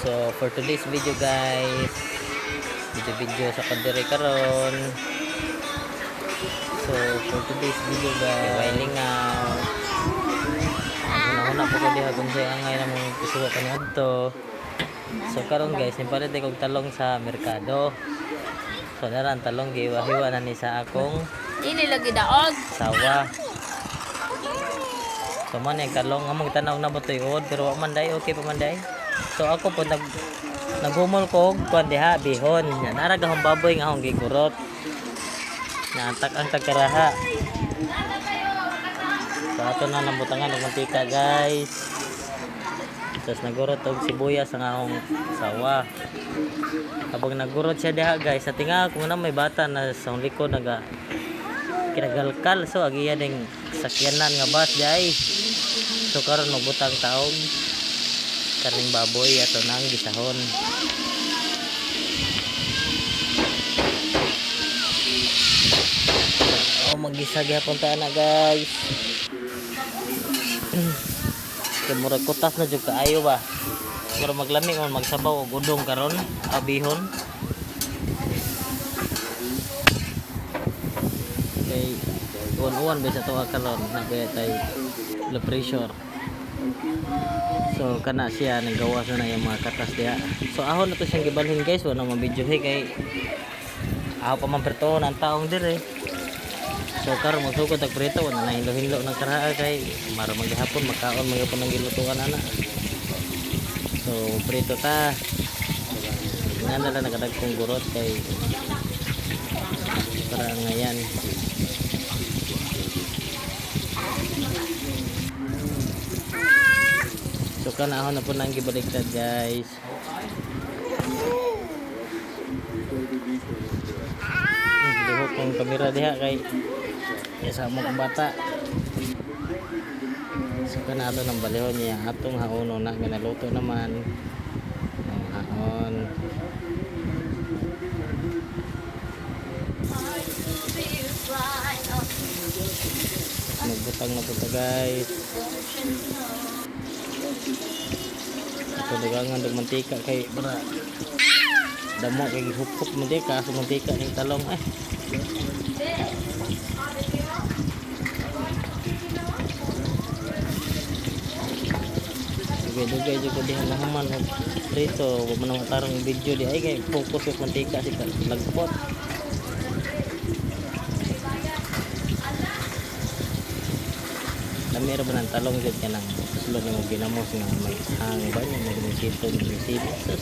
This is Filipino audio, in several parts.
So for today's video guys, video sa kadiri karon. So for today's video guys, wailingaw. Una po ko diha kung siya angay na mong isuwa kaniadto. So karon guys, nipalit kog talong sa merkado. So naran talong giwa-hiwa na ni sa akong Dili lagi daog. sawa. So man yung talong among tanaw na mo tuyod pero wa man day okay pa man day. So ako po naghumol ko kuan diha bihon. Nya nara gahong baboy nga akong gigurot. Naantak ang tagkaraha. So ato na nambutangan og mantika guys. Tapos nagurot og sibuyas ang akong sawa. Habang nagurot siya diha guys, sa tinga kung na may bata na sa likod naga kinagalkal. So agiya ding sakyanan nga bus jay. So karon magbutang taog kaning baboy ato nang gisahon. Magisa gyapon ta na guys. Kay murag kutas na jud kaayo ba. Pero maglami man magsabaw og udong karon, abihon. Kay uwan-uwan ba sa tuwa karon nagaya tay blood pressure. So kana siya nagawas na yung mga katas diha. So ahon na to siyang gibalhin guys, wala man video kay aho pa man perto ng taong dire. So karon magsugod tag prito wala na hinlo-hinlo ng karaha kay mara maghapon makaon magapon ng gilutuan ana. So prito ta. Nana lang nakadagkong gurot kay para ngayon. So kanahon na po nang gibaliktad guys. Duho kong kamera diha kay isa mo kong bata. So kanado ng balihon niya atong haono na ginaluto naman ang haon. Magbutang na po ta guys. So dagangan ng mantika kay bara damo kay hupok mantika so mantika ning talong dugay jud ko diha nahaman og prito wa man matarong video di ay kay focus sa mantika si lagpot. Dami ra ba ng talong jud kanang sulod ni mo ginamos nga may hang ba niya may sito ni sibuyas.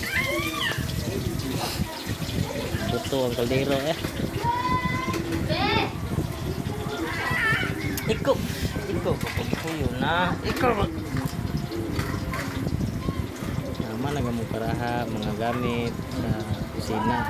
Buto ang kaldero Ikaw kapag-ikuyo na. Ikaw naman nagamong karaha, mga gamit sa kusina.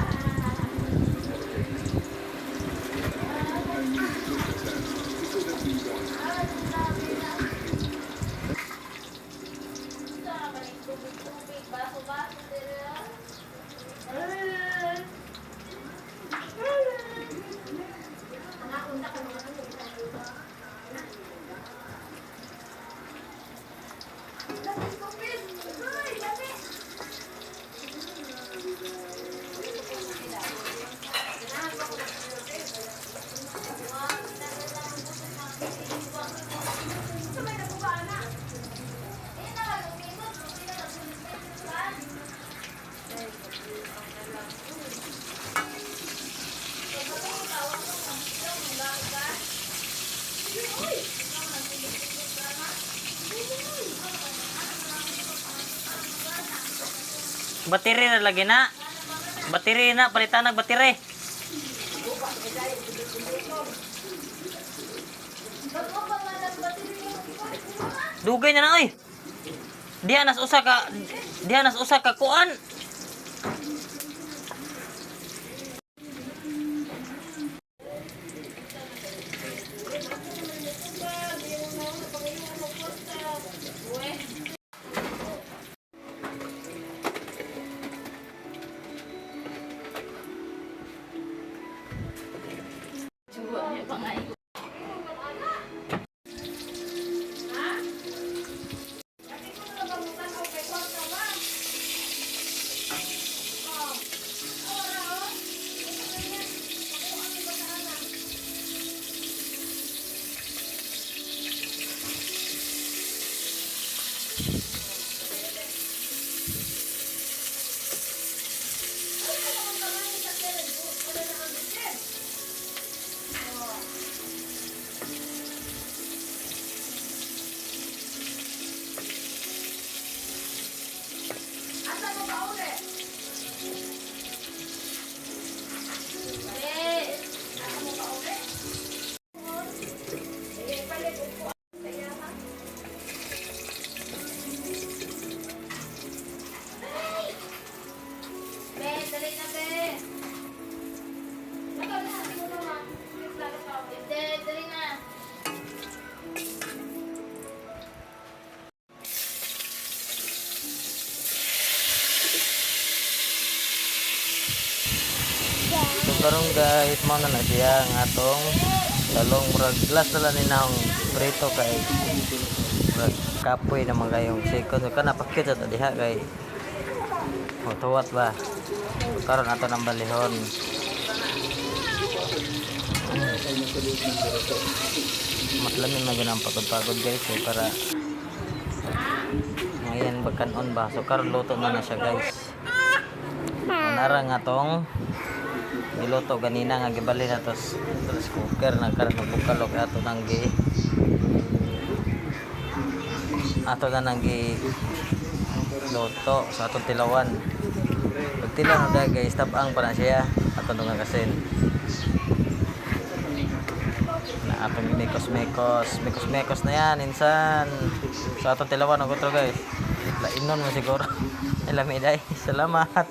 Bateri na lagi na. Bateri na, palitan ng bateri. Dugay na na oy. Diha nas usa ka kuan. karon guys, mao na na siya ang atong talong murag glass na lang ninang prito kay murag kapoy na mga yung second ka napakit sa diha kay tuwat ba karon ato nang balihon. Mas lamin na ganang pagod guys para ngayon bagkanon ba so karon luto na siya guys. Nara nga tong niluto ganina nga gibali na to sa cooker na karon bukalog ato na nang gi luto sa atong tilawan. Pag tilaw na guys tabang pa na siya ato nga kasin na atong mekos na yan insan sa atong tilawan og otro guys lainon mo siguro. Lami day salamat.